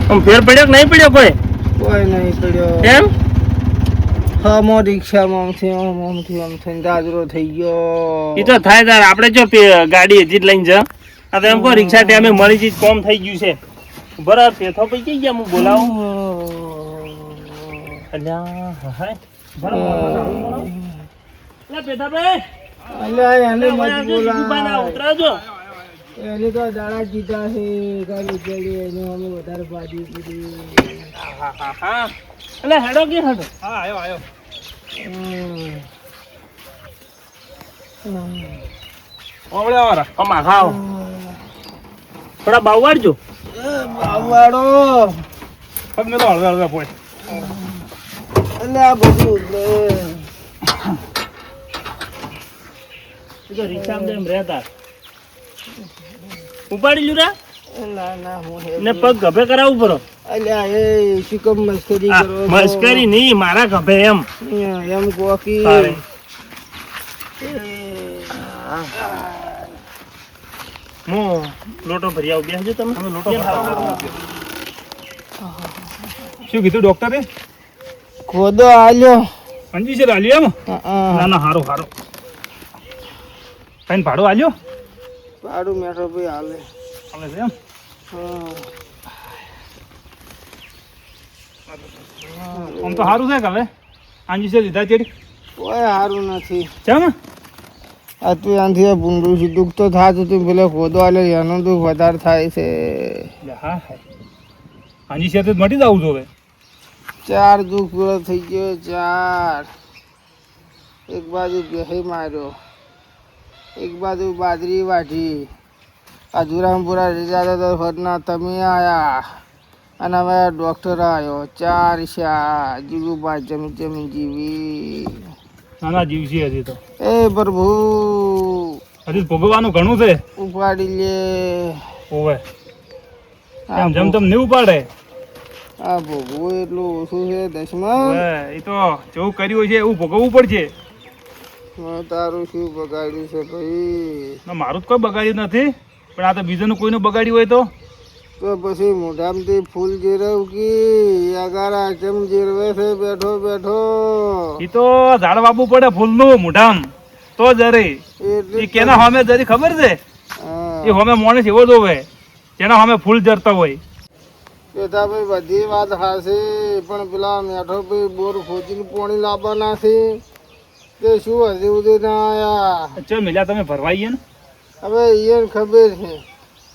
આમ ફેર પડ્યો કે નહીં પડ્યો કોઈ નહીં પડ્યો એમ હા મો રિક્ષામાં આમ થઈને ગાજરો થઈ ગયો એ તો થાય તાર આપણે જો ગાડી હજી જ લઈને જા આ તો એમ કહો રિક્ષા ટાઈમે મળી જઈ કોમ થઈ ગયું છે બરાબર પેથો પઈ જઈ ગયા હું બોલાવું અલ્યા હાય બરાબર લે પેથાભાઈ અલ્યા એને મત ઉભા બોલા ઉતરાજો એને તો દાડા જીતા છે ગાડી ચડી એને અમે વધારે બાજી પડી હા એટલે હેડો કે હેડો હા આવ્યો ઓવળ્યા વાળા અમા ખાઓ થોડા બાવ વાળજો બાવાડો પગ મેલો હળવે હળવે પોય એટલે આ બધું તો રિક્ષામાં એમ રહેતા ઉપાડી લ્યુરા ના હું ને પગ ગભે કરાવવું પડો અલ્યા એ શિકમ મસ્કરી કરો છો. મસ્કરી નહીં મારા ગભે એમ એમ કોકી તારે. હું લોટો ભરી આવું બેસજો તમે લોટો શું કીધું ડોક્ટરે ખોદો આલ્યો અંજી છે આલ્યો એમ ના ના હારો હારો કઈ ભાડો આલ્યો પાડું મેઠો ભાઈ હાલે હાલે છે એમ આમ તો સારું છે કે હવે અંજી છે લીધા ચેડી કોઈ સારું નથી ચમ આ તું આનાથી ભૂંડું છે દુઃખ તો થતું હતું પેલે ખોદો આલ્યો એનું દુઃખ વધારે થાય છે હા અંજી છે તો મટી જવું જોવે 4 દુઃખ પૂરો થઈ ગયો 4 એક બાજુ બેહે માર્યો એક બાજુ બાજરી વાઢી આ જુરામપુરા રીજા તો ફરના તમે આયા અને હવે ડૉક્ટર આવ્યો 4 શા જીવુબા જમી જીવી નાના જીવ છે હજી તો એ પ્રભુ હજી ભોગવવાનું ઘણું છે ઉપાડી લે ઓવે એમ જેમ તેમ નહીં ઉપાડે આ ભોગવું એટલું ઓછું છે દસમાં ઓવે એ તો જેવું કર્યું છે એવું ભોગવવું પડશે તારું શું બગાડ્યું છે ભાઈ ના મારું જ કોઈ બગાડ્યું નથી પણ આ તો બીજાનું કોઈનું બગાડ્યું હોય તો પછી મોઢામાંથી ફૂલ જીરવ કી અગારા ચમ જીરવે છે બેઠો બેઠો એ તો ઝાડ વાવવું પડે ફૂલનું મોઢામ તો જરે એટલે એ કેના સામે જરી ખબર છે હા એ સામે માણસ એવો જ હોય જેના સામે ફૂલ જરતા હોય કેતા ભાઈ બધી વાત હાશે પણ પેલા મેઠો ભાઈ બોર ખોજીને પાણી લાવવાના છે તે શું હજી સુધી ના આયા ચો મિલ્યા તમે ભરવાઈએ ને હવે એને ખબર છે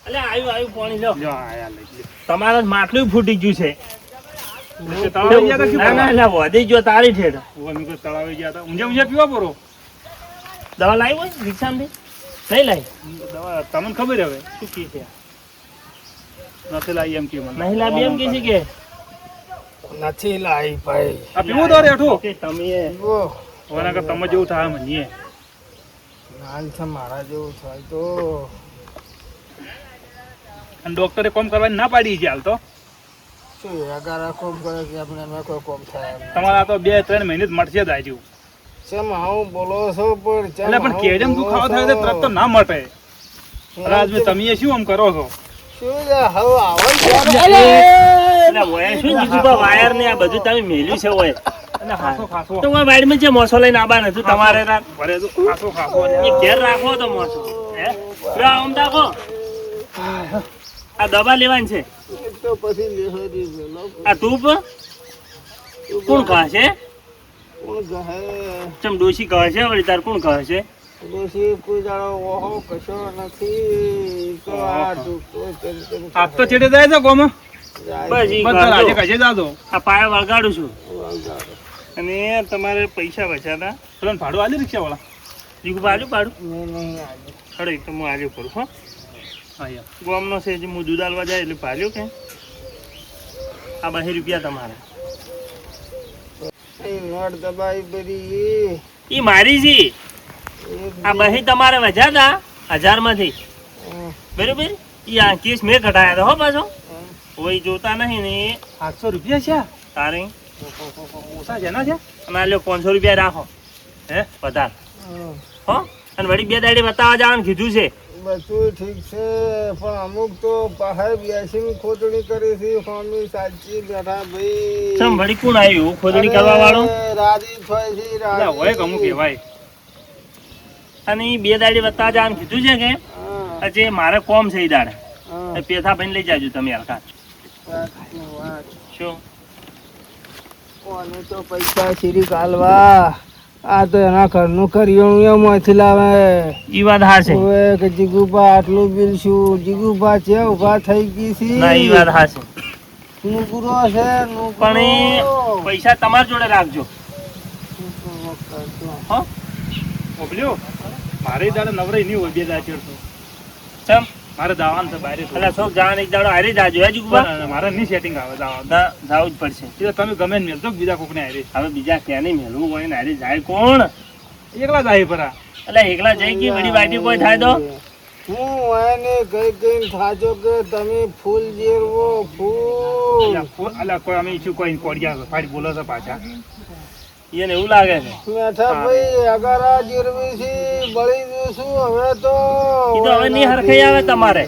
એટલે આવ્યું પાણી લો જો આયા લઈ લે. તમારે માટલું ફૂટી ગયું છે એટલે તળાવે ગયા તા કે ના ના એટલે વધી ગયો તારી ઠેઠ ઓવે મેં કીધું તળાવે ગયા તા ઊંઝા ઊંઝા પીવા પરો દવા લાવી હોય રિક્ષામાંથી નહીં લાવી દવા તમને ખબર હવે શું કી છે નથી લાવી એમ કે મને નહીં લાવી એમ કે છે કે નથી લાવી ભાઈ આ પીવું તો રેઠું કે તમે ઓહ ઓના કે તમે જેવું થાય મને હાલ છે મારા જેવું થાય તો અને ડોક્ટરે કોમ કરવાની ના પાડી છે હાલ તો શું અગારા કોમ કરે કે આપણે એમાં કોઈ કોમ થાય એમ. તમારા આ તો 2-3 મહિને જ મળશે જ આજુ ચમ હું બોલો છો પણ ચમ એટલે પણ હું કેજમ બોલો દુખાવો થાય છો? તો તરત તો ના મટે અરે આજ તમે શું આમ કરો છો શું છે હવે આવો ને ત્યારે? એટલે ઓય શું કીધું બા વાયર ને આ બધું તમે મેલ્યું છે ઓય એટલે ખાસો ખાસો તો ઓય વાડીમાં જે મોસો લઈને આવવાનું હતું તમારે રાત ભરે તો ખાસો ખાસો એ ઘેર રાખો તો મોસો હે લો આમ રાખો આ દવા લેવાની છે એ તો પછી લેહરી મેલો આ ધૂપ કોણ કહે છે કોણ કહે ચમ ડોશી કહે છે વળી તાર કોણ કહે છે ડોશી કોઈ દાડો ઓહો કશો નથી તો આ દુખતો તેમ આજ તો છેડે જાય છે ગોમાં જાય બસ ઈ બધા રાજે કરજો. કશે જાજો આ પાયા વળગાડું છું વાંધો. અને તમારે પૈસા બચાતા પેલો ભાડું આલે રિક્ષા વાળા જીગુ પાડું પાડું મેં નહીં આજે ખડે તો હું આજે કરું હો અહીંયા ગોમનો છે જે હું દૂધ આલવા જાય એટલે પાડ્યો કે આ 2 રૂપિયા તમારે એ નોટ દબાઈ બધી ઈ મારી છે આ 2 તમારે વજાતા 1000 માંથી બરોબર ઈ આ કેસ મેં કઢાયા હતા હો પાછો કોઈ જોતા નહીં ને 700 રૂપિયા છે તારે ઓછા છે ના છે અને આ લ્યો 500 રૂપિયા રાખો હે વધાર હો અને વળી 2 દાડે બતાવવા જવાનું કીધું છે બધું ઠીક છે પણ અમુક તો પહાડ બેસીને ખોદણી કરી છે સ્વામી સાચી બેઠા ભાઈ ચમ વળી કોણ આવ્યું ખોદણી કરવા વાળો? રાજી થાય છે એટલે હોય કે અમુક કહેવાય. અને ઈ બે દાડી વત્તા જવાનું કીધું છે કે હા, હજી મારે કોમ છે ઈ દાડે હા. પેથા ભાઈ લઈ જાજો તમે હરખા. સાચી વાત. શું કોને તો પૈસા શીરી કાલવા આ તો એના ઘરનું કરિયાણું એમાંથી લાવે ઈ વાત હાશે. ઓવે કે જીગુભા આટલું બિલ શું જીગુભા છે ઉભા થઈ ગઈ છે ના ઈ વાત હાશે. નુકરો છે પણ એ નુકરો પૈસા તમારી જોડે રાખજો. હો મોકલ્યો મારે દાડે નવરાઈ નહીં હોય બે દાડે ચડતો. ચમ મારે દાવાનું છે બહાર એટલે શોખ જવાનું એક દાડો હારી જાજો હે જીગુબા. મારે નહીં સેટિંગ આવે દાવાનું. ના જાવું જ પડશે. એટલે તમે ગમે ને મેલતો બીજા કોકને હારે હવે બીજા ક્યાં નહીં મેળવું હોય ને હારી જાય કોણ? એકલા જ આવી પરા. એટલે એકલા જઈ ગઈ વળી વાટી કોઈ થાય તો હું એને કઈ થાજો કે તમે ફૂલ જેરવો ફૂલ અલા કોઈ અમે ઈચ્છું કોઈ કોડિયા ફાડી બોલો છે પાછા. એને એવું લાગે છે. મેઠા ભાઈ અગારા જેરવી છે બળી જશું હવે તો ઈ તો હવે નહીં હરખાઈ આવે તમારે.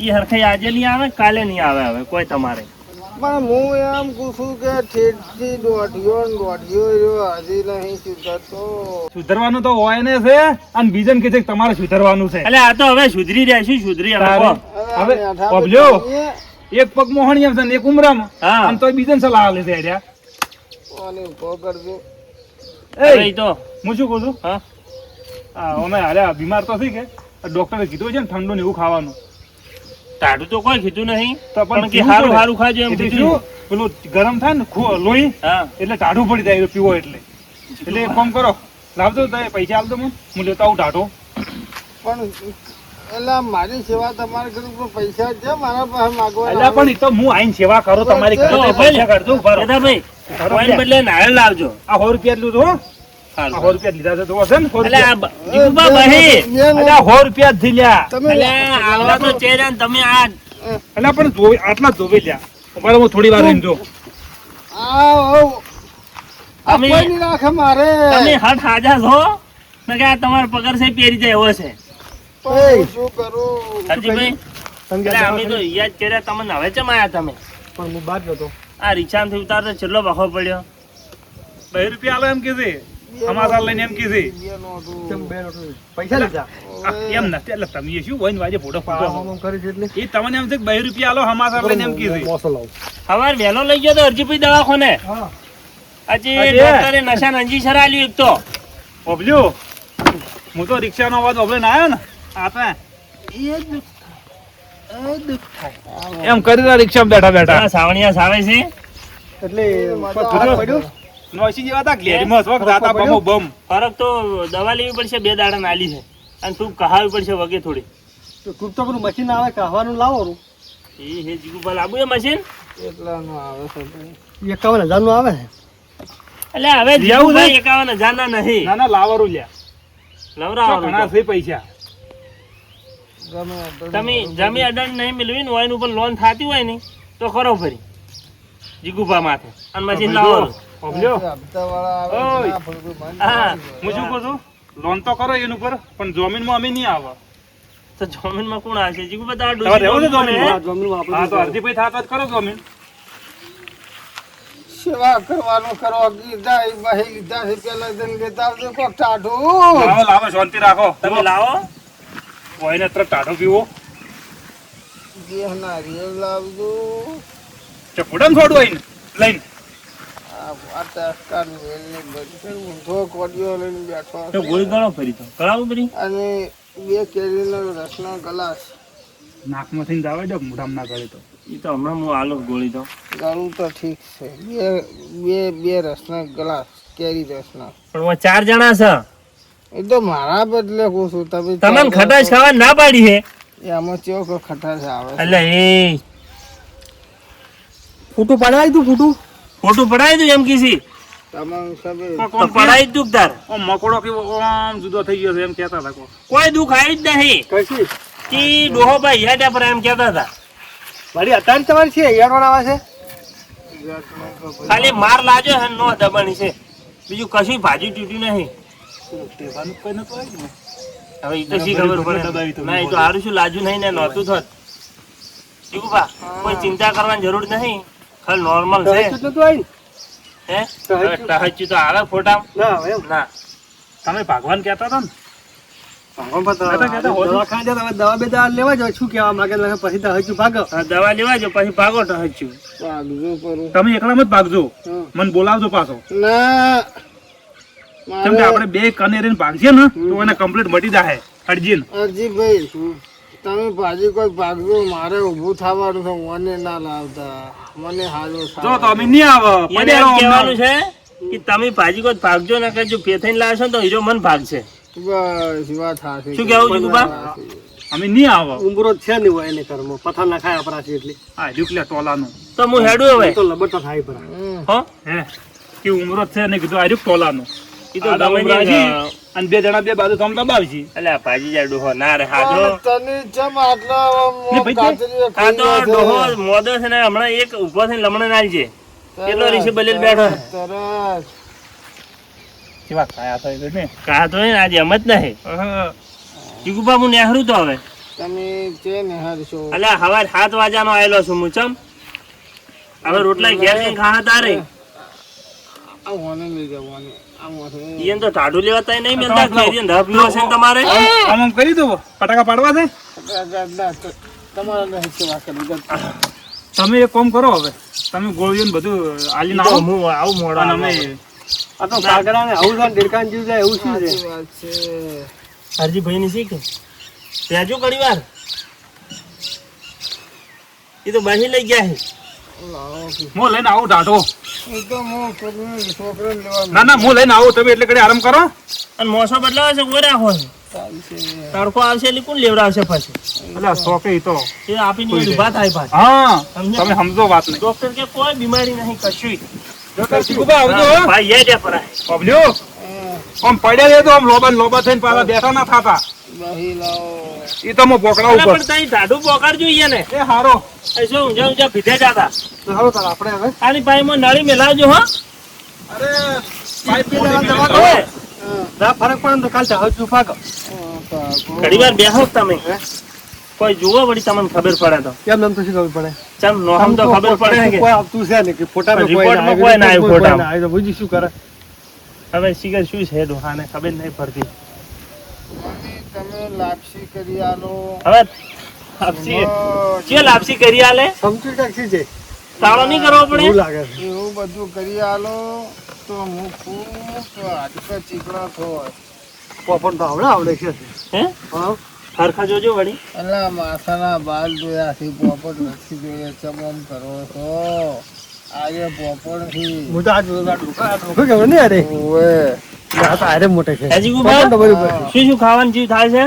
ઈ હરખાઈ આજે નહીં આવે કાલે નહીં આવે હવે કોઈ તમારે. પણ હું એમ પૂછું કે ઠેઠથી દોઢિયો ને દોઢિયો રહ્યો હજી નહીં સુધરતો સુધરવાનું તો હોય ને છે અને બીજન કે છે કે તમારે સુધરવાનું છે. એટલે આ તો હવે સુધરી રહ્યા છે સુધરી હવે તારે. કહો. હવે મેઠા પબલ્યો. ભાઈ એક પગ મોહણી એમ છે ને એક ઉમરામાં હા અને તોય બીજન સલાહ લીધે હેડ્યા. કોને ઉભો કરજો હવે એ ઈ તો હું શું કહું છું હા અમે હાલ્યા બીમાર તો થઈ કે ડોક્ટરે કીધું છે ને ઠંડુ ને એવું ખાવાનું ટાઢું તો કોઈ કીધું નહીં તો પણ કે પીવું હારું પડે. હારું ખાજો એમ એટલે કીધું. શું? પેલું ગરમ થાય ને લોહી હા એટલે ટાઢું પડી જાય એ પીવો એટલે એક કામ કરો લાવજો તો પૈસા આપજો હું લેતા આવું ટાઢો. પણ એટલે મારી સેવા તમારે કરું પણ પૈસા છે મારા પાસે માગવા એટલે પણ ઈ તો હું આઈને સેવા કરો તમારી તો ઘરે પૈસા કાઢજો ઉભા રહો. ભાઈ કોઈને બદલે નાળિયેર લાવજો. આ 100 રૂપિયા જ લીધું હો. આ 100 રૂપિયા જ લીધા છે જોવો છે ને 100 એટલે આ રૂપિયા. જીગુબા ભાઈ એટલે આ 100 રૂપિયા જ થયા. તમે એટલે આવા તો ચહેરા ને તમે આ એટલે પણ આટલા જ ધોવી લ્યા. ઉભા રહો, હું થોડી વાર રહીને જો. તમે- કોઈ નહીં રાખે મારે તમે હટ હાજા છો ને કે આ તમારો પગાર છે પહેરી જાય એવો છે. પણ હું શું કરું હરજીભાઈ એટલે અમે તો યાદ કર્યા તમને હવે ચમ આયા તમે પણ હું બહાર જતો. આ રિક્ષામાંથી ઉતારતો છેલ્લો બખો પડ્યો. 2 રૂપિયા આલો એમ કે છે. સમાચાર લઈને એમ કે છે. બે નોટું. પૈસા લીધા એમ નથી. એટલે તમે શું હોય ને વાજે ફોટો એ તમને એમ છે કે 2 રૂપિયા આલો સમાચાર લઈને એમ કે છે. સવાર વહેલો લઈ ગયો તો હરજીભાઈ દવાખાને. હજી અરે. ડોક્ટરે નશા નંજી સરાલ્યું એક તો. ઓબલ્યો હું તો રિક્ષાનો અવાજ ઓબલે ના આવ્યો ને આપે એમ કરી રિક્ષામાં બેઠા બેઠા આ સાવણિયા સાવે છે. એટલે નોસી જેવા તા ઘેરીમાં શોખ દાતા બમો બમ. ફરક તો દવા લેવી પડશે 2 દાડા નાલી છે અને તું કહાવી પડશે વગે થોડી. મશીન આવે કહેવાનું લાવો એ હે જીગુબા લાબુ એ મશીન. એટલાનું આવે છે ભાઈ. 51,000 નું આવે એટલે હવે લેવું જીગુભાઈ 51,000 ના નહીં ના ના લાવરું લ્યા. તો લવરાવાનું ઘણા તો. છે પૈસા. ગમે એટલું. તમે જમી અડણ નહીં મિલવી ને હોય એનું પણ લોન થતી હોય ને તો ખરો ફરી જીગુભા માથે અને મશીન લાવવાનું. ઓબલ્યો હપ્તાવાળા આવે ઓય. ના ભરવું બંધ હા. કરી હું શું કહું છું લોન તો કરો એનું પર પણ જમીનમાં અમે નહીં આવે. તો જમીનમાં કોણ આવશે જીગુભા તારા તમારે રહેવું છે ડોશી જમીનમાં? કોણ હે? હા તો અરજીભાઈ થાતો જ કરો જમીન. સેવા કરવાનું કરો કીધા એ બહી લીધા છે પેલા દિન લેતા આવજો કોક ટાઢું લાવો લાવો શાંતિ રાખો. તમે લાવો. કોઈને અત્યારે ટાઢો પીવો જે નારિયેળ લાવજો ચપુડમ થોડું આઈને લઈને આ વાતાવરણ વેલની બધું ઊંધો કોડિયો લઈને બેઠો તો છે. ગોળી ગણો ફરી તો કરાવું ફરી. અને 2 કેરીનો રસનો ગ્લાસ નાકમાં થઈને જાવે જો મોઢામાં ના કરે તો. એ તો હમણાં હું આલો ગોળી તો. ગળું તો ઠીક છે બે રસના ગ્લાસ કેરી રસના પણ હું 4 જણા છે. એ તો મારા બદલે કહું છું તમે તમને ખટાશ ખાવા ના પાડી છે. એમાં ચેવો ખટાશ આવે છે. એટલે એ ફોટો પાડાવી તું ખોટું પડાવી દઉં એમ કીધી તમામ સબે તો પડાવી જ દઉં તાર. આમ મકોડો કેવો આમ જુદો થઈ ગયો છે એમ કહેતા હતા કોઈ. કોઈ દુઃખ આવી જ નહીં. કઈથી કે ડોહો ભાઈ હેઠા પર એમ કહેતા હતા મારી અત્યારે તમારી છે યાર આવે છે ખાલી માર લાજો હે નો દબાણી છે બીજું કશું ભાજી તૂટ્યું નહીં. કહેવાનું કોઈ નતું આવ્યું ને. હવે ઈ તો શી ખબર પડે ના ઈ તો હારું શું લાજુ નહીં ને નહોતું થત જીગુભા કોઈ ચિંતા કરવાની જરૂર નહીં ખાલી નોર્મલ છે કેટલું તું આવી હે હવે ટહચ્યું તો આવે ફોટા ના હવે એમ ના તમે ભગવાન કહેતા હતા ને દવાખાને જતા હવે દવા બે દવા લેવા જાવ શું કહેવા માંગે છે? પછી તો હજુ ભાગો આ દવા લેવા જો પછી ભાગો ટહચ્યું ભાગજો કરું તમે એકલા મત ભાગજો હમ. મને બોલાવજો પાછો ના કેમ કે આપણે બે કનેરીને ભાગશે ને તો એને કમ્પ્લીટ મટી જાહે અરજીન અરજીભાઈ તમે ભાજી કોઈ ભાગજો મારે ઊભું થવાનું છે મને ના લાવતા મને હાલો જો તો અમે નહીં આવે એને એમ કહેવાનું છે કે તમે ભાજી કોઈ ભાગજો ને કે જો પેથઈને લાવશો ને તો હીરો મન ભાગશે બસ વાત થાશે શું કહેવું જીગુભા અમે નહીં આવે ઉમરો છે નહીં હોય એને ઘરમાં પથ્થર ના ખાય અપરાશી એટલે હા ડુકલે ટોલાનું તો હું હેડું હવે તો લબડ તો થાય પરા હો હે કે ઉમરો છે ને કીધું આર્યું ટોલાનું ઈ તો તમે અને બે જણા બે બાજુ તમે દબાવશી એટલે આ ભાજી જાય ડોહો ના રે હાજો તને ચમ આટલા ને ભાઈ કાતરી આ તો ડોહો મોદો છે ને હમણાં એક ઉભો થઈને લમણે નાલ છે કેટલો ઋષિ બલેલ બેઠો તરસ કેવા ખાયા થાય ને કા તો હે ને આજે એમ જ નહીં જીગુભા હું નેહરું તો હવે તમે છે ને હરશો એટલે હવાર 7 વાગ્યાનો આવેલો છું હું ચમ હવે રોટલા ઘેર જઈને ખાવા તારે આ હોને લઈ જવાની આ મોથે ઈયન તો ટાઢું લેવા તાય નહીં મેલતા કેરી ને ધપ પીવો છે ને તમારે આમ આમ કરી દો પટાકા પાડવા છે તમારા નહીં સેવા કરી તમે એક કામ કરો હવે તમે ગોળીઓ ને બધું આલી ઈ તો નાખો હું આવું મોડો અને અમે અમે આ તો કાગડા ને આવું છે દેડકાન જીવ જાય એવું શું છે સાચી વાત છે હરજી ભાઈ ની શીખ ત્યાજો ઘણી વાર એ તો બાહી લઈ ગયા છે લાવો કે. હું લઈને આવું ઢાઢો એ તો હું કરીને છોકરાને લેવા ના ના હું લઈને આવું તમે એટલે કડી આરામ કરો અને મોસો બદલાવે છે કોઈ રાખો છે ચાલશે તડકો આવશે એટલે કોણ લેવડાવશે પછી એટલે શોખે ઈ તો એ આપીને ઊભા થાય પાછા હા સમજ્યા? તમે સમજો વાત નહીં ડોક્ટર કે કોઈ બીમારી નહીં કશું ભાઈ ભાઈ એ જ પરાય પબલ્યો આમ પડ્યા રહે તો આમ લોબા ને લોબા થઈને પાછા બેઠા ના થાતા બહી લાવો ઈ તો હું પોકડા અલા, ઉપર પણ તઈ ઢાઢું પોકાડજો ઈએ ને એ હારો એ શું ઊંઝા ઊંઝા ભીધે જાતા તો હાલો તાર આપણે હવે આની પાઈમાં નળી મેલાવજો હો અરે પાઇપ દવા હવે ના ફરક પડે ને તો કાલ હજુ ભાગો ઘડી વાર બેહો તમે કોઈ જુઓ વળી તમને ખબર પડે તો કેમ નામ તો શું ખબર પડે ચમ નોહમ તો ખબર પડે ને કે કોઈ આવતું છે ને કે ફોટા પણ રિપોર્ટમાં કોઈ ના આવ્યું ફોટામાં. તો બીજું શું કરે હવે શીખર શું છે ડોહાને ખબર નહીં પડતી તમે લાપસી કરી આલો હવે લાપસી કે લાપસી કરી આલે સમજુ ટેક્સી છે તાળો નહીં કરવો પડે એવું લાગે છે એવું બધું કરી આલો તો હું ખૂબ હાડકા ચીકણા થોય પોપટ તો આવડે છે હે હા હરખા જોજો વળી અલા માથાના બાલ જોયા છે પોપટ નથી જોઈએ ચમમ કરો છો આજે પોપટ થી હું તો આ ડોકા કેવો ને અરે ઓવે આ તો આરે મોટે છે હજી પોપટ તો બરોબર. શું શું ખાવાનું જીવ થાય છે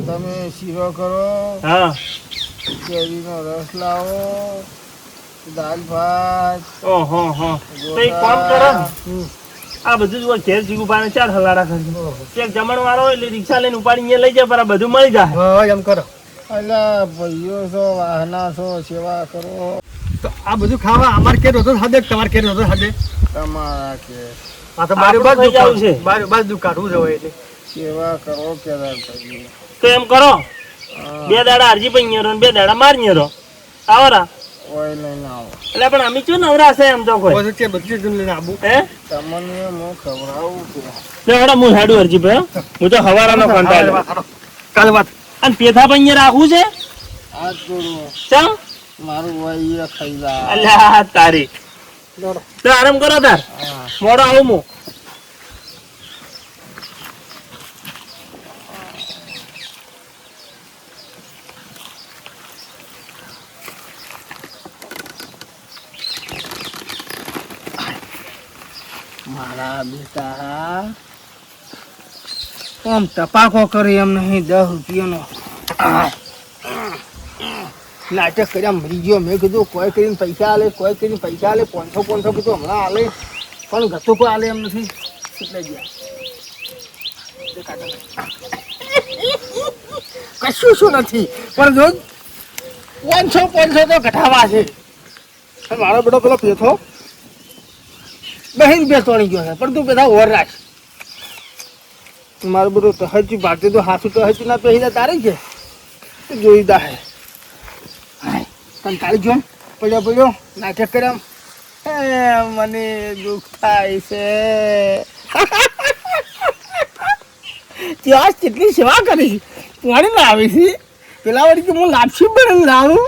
તમે શીરો કરો હા કેરીનો રસ લાવો દાલ ભાત ઓહો હો તો એક કામ કરો ને. આ બધું જ ઘેર જીગુભાઈને 4 હલાડા કરજો એક જમણ વાળો હોય એટલે રિક્ષા લઈને ઉપાડી અહીંયા લઈ જાય પર આ બધું મળી જાય હા એમ કરો અલા ભાઈઓ છો વાહના છો સેવા કરો તો આ બધું ખાવા અમાર કેર હતો સાદે તમાર કેર હતો સાદે તમારા કે આ તો બારે આપણે બાજુ ખાઈ જવું છે. બાજુ કાઢવું છે હોય એટલે સેવા કરો કેદાર ભાઈ તો એમ કરો 2 દાડા અરજી પઈ રહો 2 દાડા મારી રહો આવરા ઓય લઈને આવો એટલે પણ અમે શું નવરા છે એમ તો કોઈ પછી તે બધી જ લઈને આવું હે તમને હું ખવડાવું કે તો હેડો હું હેડું અરજી ભાઈ હું તો હવારાનો કંટાળો કાલે વાત અને પેથા પણ અહીંયા રાખવું છે હાથ જોડું ચમ મારું વય ખાઈ જા અલ્યા તારી તો આરામ કરો તાર હા મોડો આવું હું મારા બેટા આમ ટપાકો કરી એમ નહીં 10 રૂપિયાનો નાટક કર્યા મરી ગયો મેં કીધું કોઈ કરીને પૈસા આલે કોઈ કરીને પૈસા આલે 500 કીધું હમણાં આલે પણ ગતો કોઈ આલે એમ નથી એટલે ગયા કશું શું નથી પણ જો 500 તો ઘટાવા છે અને મારો બેટો પેલો પેથો બહેન બે તોડી ગયો છે પણ તું બધા ઓર રાખ મારું બધું તહજી ભાગતી તો હાથું તહજી ના પહેરી તારે છે જોઈ દા હે કંટાળી જો પડ્યો નાટક કર્યા મને દુઃખ થાય છે ત્યાં કેટલી સેવા કરી પાણી ના આવી છે પેલા વળી કે હું લાપસી બને લાવું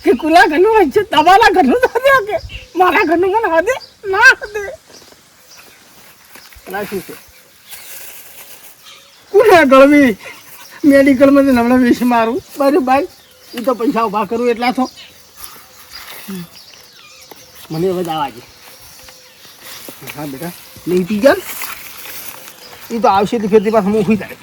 કે કુલા ઘરનું વચ્ચે તમારા ઘરનું ના દે કે મારા ઘરનું મને હદે ના હદે રાખી છે કુલા ગળવી મેડિકલમાં હમણાં વેચ મારું બરાબર ભાઈ એ તો પૈસા ઉભા કરું એટલા તો મને હવે જવા દે હા બેટા નહીં પી જા એ તો આવશે તો ફેરથી પાછું હું ઉભી થાય